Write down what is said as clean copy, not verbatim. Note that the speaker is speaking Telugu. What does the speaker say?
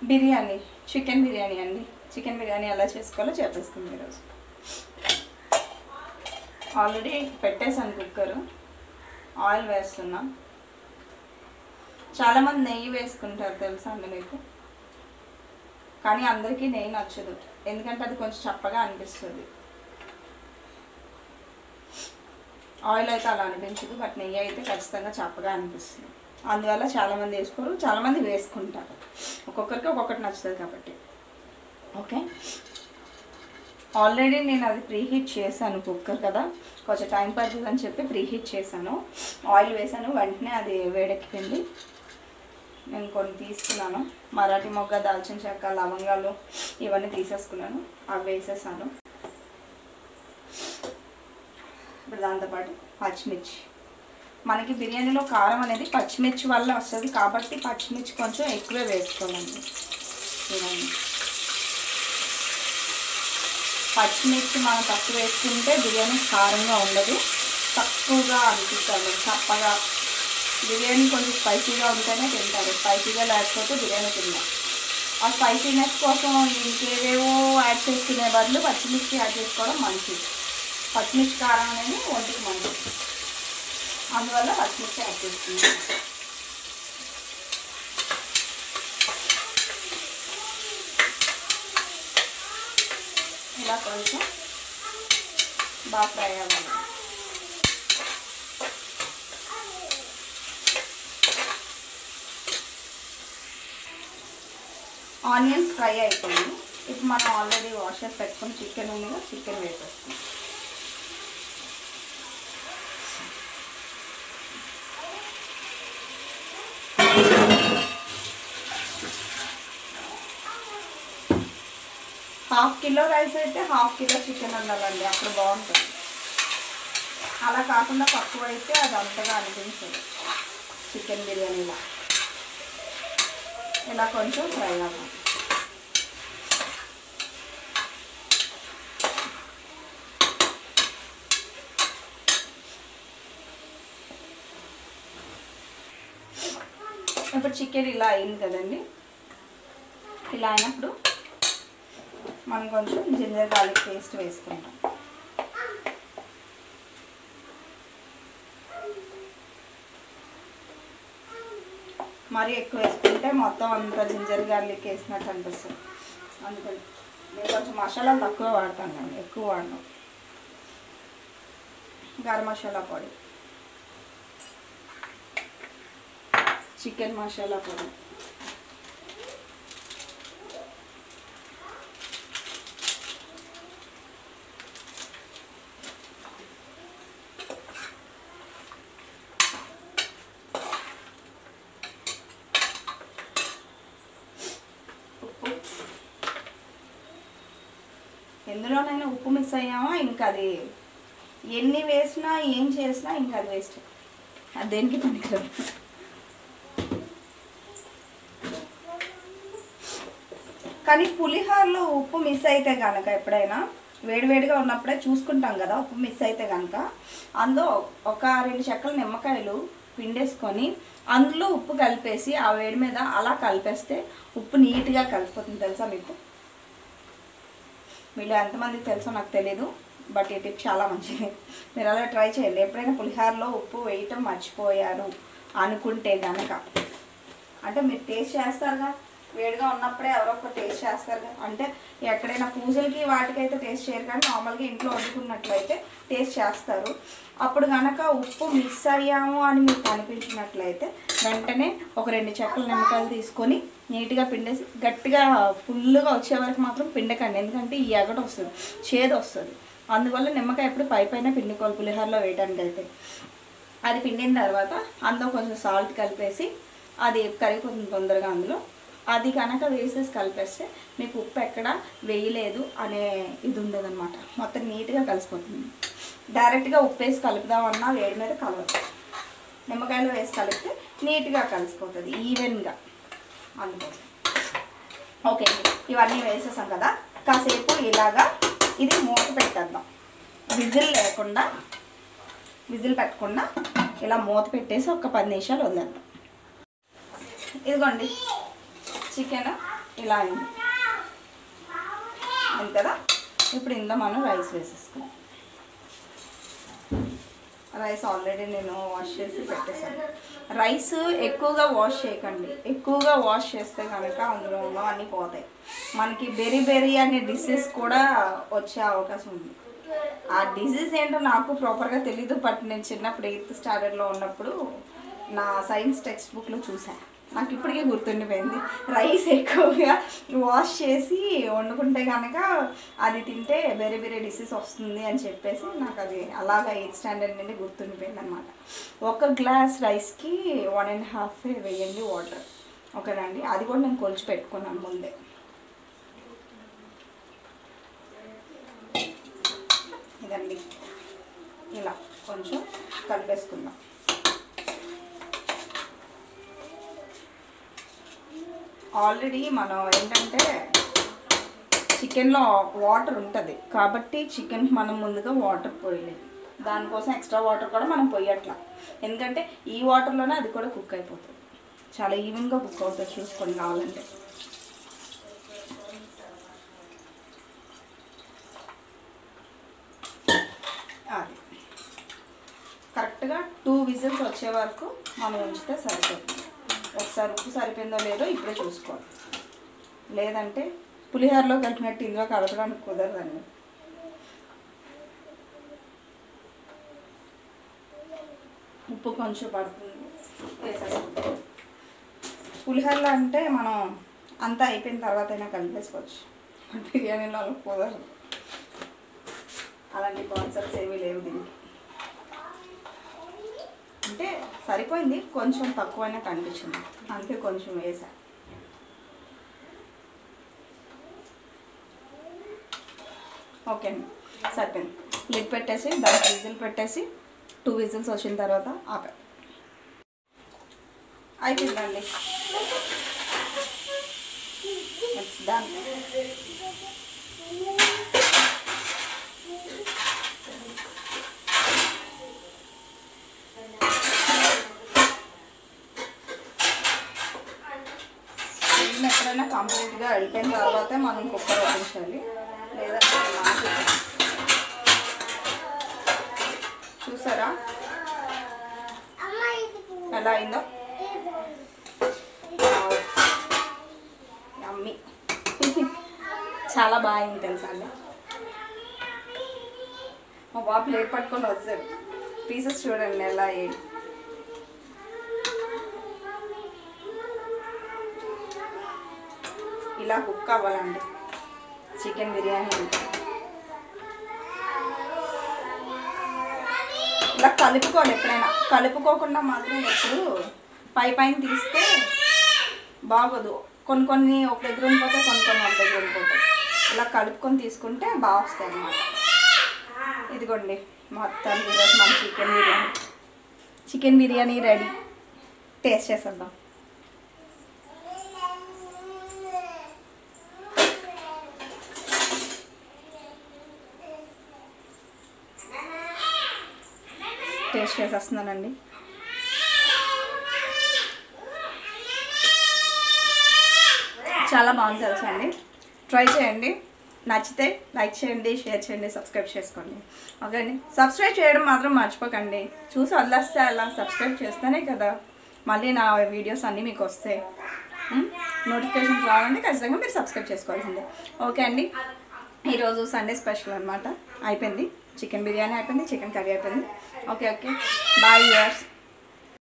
బిర్యానీ, చికెన్ బిర్యానీ అండి. చికెన్ బిర్యానీ ఎలా చేసుకోవాలో చెప్పేసుకుందాం ఈరోజు. ఆల్రెడీ పెట్టేసాను కుక్కరు, ఆయిల్ వేస్తున్నా. చాలామంది నెయ్యి వేసుకుంటారు తెలుసా అండి మీకు, కానీ అందరికీ నెయ్యి నచ్చదు, ఎందుకంటే అది కొంచెం చప్పగా అనిపిస్తుంది. ఆయిల్ అయితే అలా అనిపించదు, బట్ నెయ్యి అయితే ఖచ్చితంగా చప్పగా అనిపిస్తుంది. అందువల్ల చాలామంది వేసుకోరు, చాలామంది వేసుకుంటారు. ఒక్కొక్కరికి ఒక్కొక్కటి నచ్చుతుంది కాబట్టి. ఓకే, ఆల్రెడీ నేను అది ప్రీహీట్ చేశాను కుక్కర్ కదా, కొంచెం టైం పడుతుంది అని చెప్పి ప్రీహీట్ చేశాను. ఆయిల్ వేసాను, వెంటనే అది వేడెక్కింది. నేను కొన్ని తీసుకున్నాను, మరాఠీ మొగ్గ, దాల్చిన చెక్క, లవంగాలు ఇవన్నీ తీసేసుకున్నాను, అవి వేసేసాను. ఇప్పుడు దాంతోపాటు పచ్చిమిర్చి. మనకి బిర్యానీలో కారం అనేది పచ్చిమిర్చి వల్ల వస్తుంది కాబట్టి పచ్చిమిర్చి కొంచెం ఎక్కువే వేసుకోవాలండి. చూడండి, పచ్చిమిర్చి మనం తక్కువ వేసుకుంటే బిర్యానీ కారంగా ఉండదు, తక్కువగా అనిపిస్తుంది, చప్పగా. బిర్యానీ కొంచెం స్పైసీగా ఉంటేనే తింటారు, స్పైసీగా లేకపోతే బిర్యానీ తింటారు. ఆ స్పైసీనెస్ కోసం ఇంకేవేవో యాడ్ చేసుకునే బదులు పచ్చిమిర్చి యాడ్ చేసుకోవడం మంచిది. పచ్చిమిర్చి కారం అనేది ఒంటికి మంచిది, అందువల్ల పచ్చిమిర్చి యాడ్ చేసుకుంటాం. ఇలా కొంచెం బాగా ఫ్రై అవ్వాలి. ఆనియన్స్ ఫ్రై అయిపోయింది. ఇప్పుడు మనం ఆల్రెడీ వాష్ చేసి పెట్టుకుని చికెన్ ఉంది కదా, చికెన్ వేసేస్తాం. ½ కిలో రైస్ అయితే ½ కిలో చికెన్ ఉండాలండి, అప్పుడు బాగుంటుంది. అలా కాకుండా తక్కువ అయితే అది అంతగా అనిపించదు చికెన్ బిర్యానీలా. ఇలా కొంచెం ఫ్రై అవ్వాలి. ఇప్పుడు చికెన్ ఇలా అయింది కదండి, ఇలా అయినప్పుడు మనం కొంచెం జింజర్ గార్లిక్ పేస్ట్ వేసుకుంటాం. మరీ ఎక్కువ వేసుకుంటే మొత్తం అంతా జింజర్ గార్లిక్ వేసినట్టు అనిపిస్తుంది, అందుకని నేను కొంచెం మసాలాలు తక్కువ వాడతాను, నేను ఎక్కువ వాడను. గరం మసాలా పొడి, చికెన్ మసాలా పొడి, ఎందులోనైనా ఉప్పు మిస్ అయ్యామా ఇంకా అది ఎన్ని వేసినా ఏం చేసినా ఇంకా అది వేస్ట్, అది దేనికి పనికిరాదు. కానీ పులిహోరలో ఉప్పు మిస్ అయితే కనుక ఎప్పుడైనా వేడివేడిగా ఉన్నప్పుడే చూసుకుంటాం కదా, ఉప్పు మిస్ అయితే కనుక అందులో ఒక 2 చెక్కల నిమ్మకాయలు పిండేసుకొని అందులో ఉప్పు కలిపేసి ఆ వేడి మీద అలా కలిపేస్తే ఉప్పు నీట్గా కలిసిపోతుంది. తెలుసా మీకు? మీలో ఎంతమందికి తెలుసో నాకు తెలీదు, బట్ ఈ టిప్ చాలా మంచిది, మీరు అలా ట్రై చేయండి. ఎప్పుడైనా పులిహోరలో ఉప్పు వేయటం మర్చిపోయారు అనుకుంటే కనుక, అంటే మీరు టేస్ట్ చేస్తారుగా, వేడిగా ఉన్నప్పుడే ఎవరో ఒకరు టేస్ట్ చేస్తారుగా, అంటే ఎక్కడైనా పూజలకి వాటికైతే టేస్ట్ చేయరు, కానీ నార్మల్గా ఇంట్లో వండుకున్నట్లయితే టేస్ట్ చేస్తారు. అప్పుడు కనుక ఉప్పు మిస్ అయ్యాము అని మీకు అనిపించినట్లయితే వెంటనే ఒక 2 చెక్కల నిమ్మకాయలు తీసుకొని నీట్గా పిండేసి గట్టిగా ఫుల్గా వచ్చే వరకు మాత్రం పిండకండి, ఎందుకంటే ఈ ఎగట వస్తుంది, చేదు వస్తుంది. అందువల్ల నిమ్మకాయ ఎప్పుడు పైన పిండుకోవాలి పులిహోరలో వేయడానికి అయితే. అది పిండిన తర్వాత అందులో కొంచెం సాల్ట్ కలిపేసి అది కరిగిపోతుంది తొందరగా అందులో. అది కనుక వేసేసి కలిపేస్తే మీకు ఉప్పు ఎక్కడ వేయలేదు అనే ఇది ఉండదన్నమాట, మొత్తం నీట్గా కలిసిపోతుంది. డైరెక్ట్గా ఉప్పు వేసి కలుపుదామన్నా వేడి మీద కలవదు, నిమ్మకాయలు వేసి కలిపితే నీట్గా కలిసిపోతుంది ఈవెన్గా, అందుకోసం. ఓకే, ఇవన్నీ వేసేసాం కదా, కాసేపు ఇలాగా ఇది మూత పెట్టేద్దాం. విజిల్ పెట్టకుండా ఇలా మూత పెట్టేసి ఒక 10 నిమిషాలు వదిలేద్దాం. ఇదిగోండి చికెన్ ఇలా అయింది కదా. ఇప్పుడు ఇందులో మనం రైస్ వేసేసుకున్నాం. రైస్ ఆల్రెడీ నేను వాష్ చేసి పెట్టేసాను. రైస్ ఎక్కువగా వాష్ చేయకండి. ఎక్కువగా వాష్ చేస్తే కనుక అందులో అన్నీ పోతాయి. మనకి బెరీ బెరీ అనే డిసీజ్ కూడా వచ్చే అవకాశం ఉంది. ఆ డిసీజ్ ఏంటో నాకు ప్రాపర్గా తెలీదు. బట్ నేను చిన్నప్పుడు 8th స్టాండర్డ్లో ఉన్నప్పుడు నా సైన్స్ టెక్స్ట్ బుక్లో చూసాను. నాకు ఇప్పటికీ గుర్తుండిపోయింది. రైస్ ఎక్కువగా వాష్ చేసి వండుకుంటే కనుక అది తింటే వేరే వేరే డిసీజ్ వస్తుంది అని చెప్పేసి నాకు అది అలాగా 8th స్టాండర్డ్ నుండి గుర్తుండిపోయింది అనమాట. 1 గ్లాస్ రైస్కి 1.5 వేయండి వాటర్. ఓకేనండి, అది కూడా నేను కొలిచి పెట్టుకున్నాను ముందే. ఇదండి ఇలా కొంచెం కలిపేసుకుందాం. ఆల్రెడీ మనం ఏంటంటే చికెన్లో వాటర్ ఉంటుంది కాబట్టి చికెన్ మనం ముందుగా వాటర్ పోయలేదు. దానికోసం ఎక్స్ట్రా వాటర్ కూడా మనం పోయట్లా. ఎందుకంటే ఈ వాటర్లోనే అది కూడా కుక్ అయిపోతుంది. చాలా ఈవెన్గా కుక్ అవుతుంది. చూసుకొని కావాలంటే అది కరెక్ట్గా 2 విజిల్స్ వచ్చే వరకు మనం ఉంచితే సరిపోతుంది. ఒకసారి ఉప్పు సరిపోయిందో లేదో ఇప్పుడే చూసుకోవాలి. లేదంటే పులిహోరలో కలిపినట్టు ఇందులో కలపడానికి కుదరదండి. ఉప్పు కొంచెం పడుతుంది వేసేస్తాం. పులిహోరలో అంటే మనం అంతా అయిపోయిన తర్వాత అయినా కలిపేసుకోవచ్చు. బిర్యానీలో అలా కుదరదు. అలాంటి కాన్సెప్ట్స్ ఏమీ లేవు దీనికి. అంటే సరిపోయింది, కొంచెం తక్కువైనట్టు అనిపించింది, అందుకే కొంచెం వేసా. ఓకే అండి, సరిపోయింది. లిడ్ పెట్టేసి దానికి విజిల్ పెట్టేసి 2 విజిల్స్ వచ్చిన తర్వాత ఆపే. అయిపోయిందండి, ఇట్స్ డన్. ఎప్పుడైనా కంప్లీట్గా అయిపోయిన తర్వాతే మనం కుక్కర్ ఓపెన్ చేయాలి. లేదంటే చూసారా ఎలా అయిందో. అమ్మి చాలా బాగా అయింది తెలుసా అండి. మా బాబు ప్లేట్ పట్టుకొని వచ్చారు. పీసెస్ చూడండి ఎలా అయ్యాయి. ఇలా కుక్ అవ్వాలండి చికెన్ బిర్యానీ. ఇలా కలుపుకోవాలి. ఎప్పుడైనా కలుపుకోకుండా మాత్రం ఎప్పుడు పైన తీస్తే బాగోదు. కొన్ని ఒక దగ్గర ఉండిపోతాయి, కొన్ని ఒక దగ్గర ఉండిపోతాయి. ఇలా కలుపుకొని తీసుకుంటే బాగా వస్తాయి అన్నమాట. ఇదిగోండి మొత్తం ఈరోజు మన చికెన్ బిర్యానీ రెడీ. టేస్ట్ చేసేద్దాం. టేస్ట్ చేసేస్తున్నానండి. చాలా బాగుంది తెలుసా అండి. ట్రై చేయండి, నచ్చితే లైక్ చేయండి, షేర్ చేయండి, సబ్స్క్రైబ్ చేసుకోండి. ఓకే అండి, సబ్స్క్రైబ్ చేయడం మాత్రం మర్చిపోకండి. చూసి వదిలేస్తే అలా సబ్స్క్రైబ్ చేస్తేనే కదా మళ్ళీ నా వీడియోస్ అన్నీ మీకు వస్తాయి. నోటిఫికేషన్స్ రావాలంటే ఖచ్చితంగా మీరు సబ్స్క్రైబ్ చేసుకోవాల్సిందే. ఓకే అండి, ఈరోజు సండే స్పెషల్ అనమాట. అయిపోయింది, చికెన్ బిర్యానీ అయిపోయింది, చికెన్ కర్రీ అయిపోయింది. Okay bye viewers.